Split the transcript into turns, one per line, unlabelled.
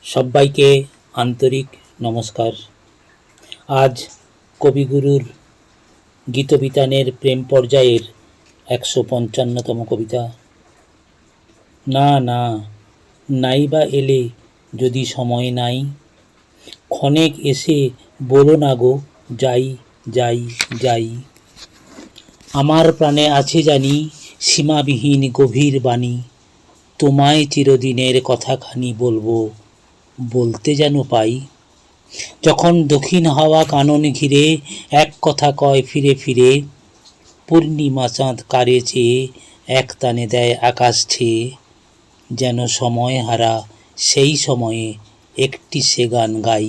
সবাইকে আন্তরিক নমস্কার। আজ কবিগুরুর গীতবিতানের প্রেম পর্যায়ের ১৫৫তম কবিতা। না না, নাই বা এলে যদি সময় নাই, ক্ষণেক এসে বলো না গো যাই যাই যাই। আমার প্রাণে আছে জানি সীমাবিহীন গভীর বাণী, তোমায় চিরদিনের কথাখানি বলবো, বলতে যেন পাই। যখন দক্ষিণ হাওয়া কানন ঘিরে এক কথা কয় ফিরে ফিরে, পূর্ণিমা চাঁদ কারে চেয়ে এক টানে দেয় আকাশ ছেয়ে, যেন সময় হারা সেই সময়ে একটি সে গান গাই।